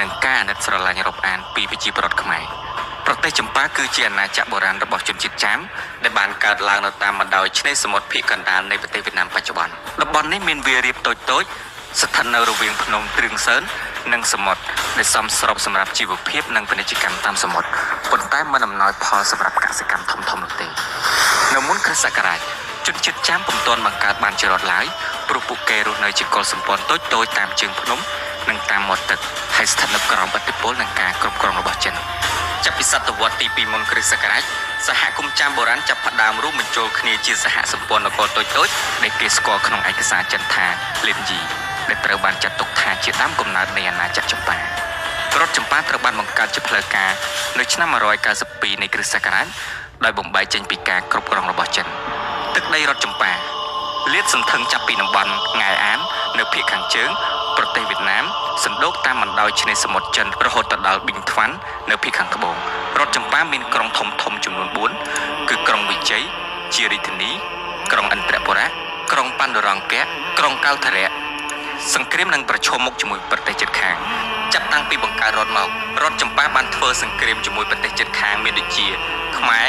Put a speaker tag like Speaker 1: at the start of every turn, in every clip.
Speaker 1: និងការអាណិតស្រឡាញ់រាប់អានពីប្រជាពលរដ្ឋខ្មែរប្រទេសចម្ប៉ាគឺជាអាណាចក្របុរាណរបស់ជនជាតិចាមដែលបានកើតឡើងនៅតាមបណ្ដោយឆ្នេរសមុទ្រភាគកណ្ដាលនៃប្រទេសវៀតណាមបច្ចុប្បន្នតំបន់នេះមានវាលរៀបតូចៗស្ថិតនៅរវាងភ្នំទ្រឿងសើននិងសមុទ្រដែលសមស្របសម្រាប់ជីវភាពនិងពាណិជ្ជកម្មតាមសមុទ្រប៉ុន្តែមិនអំណោយផលសម្រាប់កសិកម្មធំៗនោះទេនៅមុនគ្រិស្តសករាជជនជាតិចាមពុំទាន់បង្កើតបានជារដ្ឋឡើយព្រោះពួកគេរស់នៅជាកុលសម្ព័ន្ធតូចៗតាមជើងភ្នំនិងតាមមាត់ទឹកហើយស្ថិតនៅក្រោមឥទ្ធិពលនិងការគ្រប់គ្រងរបស់ចិនចាប់ពីសតវត្សទី2មុនគ្រិស្តសករាជសហគមន៍ចាមបុរាណចាប់ផ្ដើមរួមបញ្ចូលគ្នាជាសហសម្ព័ន្ធនគរតូចៗដែលគេស្គាល់ក្នុងឯកសារចិនថាលិនយីដែលត្រូវបានចាត់ទុកថាជាដើមកំណើតនៃអាណាចក្រចម្ប៉ារដ្ឋចម្ប៉ាត្រូវបានបង្កើតជាផ្លូវការនៅឆ្នាំ192នៃគ្រិស្តសករាជដោយបំបែកចេញពីការគ្រប់គ្រងរបស់ចិនទឹកដីរដ្ឋចម្ប៉ាលាតសន្ធឹងចាប់ពីតំបន់ង៉ែអាននៅភាគខាងជើងប្រទេសវៀតណាមសណ្ដូកតាមបណ្ដោយឆ្នេរសមុទ្រចិនរហូតដល់ប៊ីងថ្វាន់នៅភាគខាងត្បូងរដ្ឋចម្ប៉ាមានក្រុងធំៗចំនួន4គឺក្រុងវិជ័យជារាជធានីក្រុងឥន្ទ្របុរៈក្រុងប៉ាន់ឌរង្គៈក្រុងកៅធរៈសង្គ្រាមនឹងប្រឈមមុខជាមួយប្រទេសជិតខាងចាប់តាំងពីបង្កើតរដ្ឋមករដ្ឋចម្ប៉ាបានធ្វើសង្គ្រាមជាមួយប្រទេសជិតខាងមានដូចជាខ្មែរ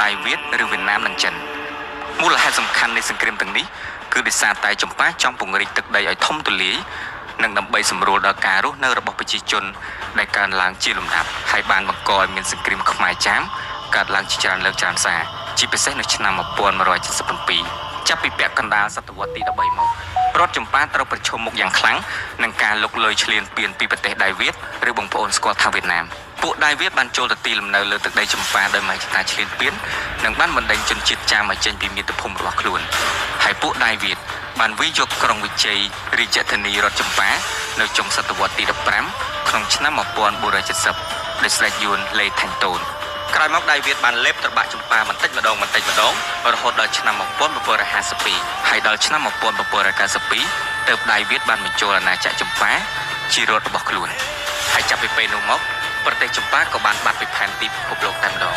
Speaker 1: ដៃវៀតឬវៀតណាមនិងចិនមូលហេតុសំខាន់នៃសង្គ្រាមទាំងនេះគឺដោយសារតែចម្ប៉ាចង់ពង្រីកទឹកដីឲ្យធំទូលាយនិងដើម្បីសម្រួលដល់ការរស់នៅរបស់ប្រជាជនដែលកើនឡើងជាលំដាប់ហើយបានបង្កឲ្យមានសង្គ្រាមខ្មែរចាមកើតឡើងជាច្រើនលើកច្រើនសារជាពិសេសនៅឆ្នាំ1177ចាប់ពីពាក់កណ្ដាលសតវត្សទី13មករដ្ឋចម្ប៉ាត្រូវប្រឈមមុខយ៉ាងខ្លាំងនឹងការលុកលុយឈ្លានពានពីប្រទេសដៃវៀតឬបងប្អូនស្គាល់ថាវៀតណាមពួកដៃវៀតបានចូលទៅទីលំនៅលើទឹកដីចម្ប៉ាដោយមហិច្ឆតាឈ្លានពាននិងបានបណ្ដេញជនជាតិចាមឲ្យចេញពីមាតុភូមិរបស់ខ្លួនហើយពួកដៃវៀតបានវាយយកក្រុងវិជ័យរាជធានីរដ្ឋចម្ប៉ានៅចុងសតវត្សទី15ក្នុងឆ្នាំ1470ដោយស្ដេចយួនលេថាញ់តូនក្រោយមកដៃវៀតបានលេបត្របាក់ចម្ប៉ាបន្តិចម្ដងរហូតដល់ឆ្នាំ1752ហើយដល់ឆ្នាំ1792ទើបដៃវៀតបានបញ្ចូលអាណាចក្រចម្ប៉ាជារដ្ឋរបស់ខ្លួនហើយចាប់ពីពេលនោះមកប្រទេសចម្ប៉ាក៏បានបាត់ពីផែនទីពិភពលោកតែម្ដង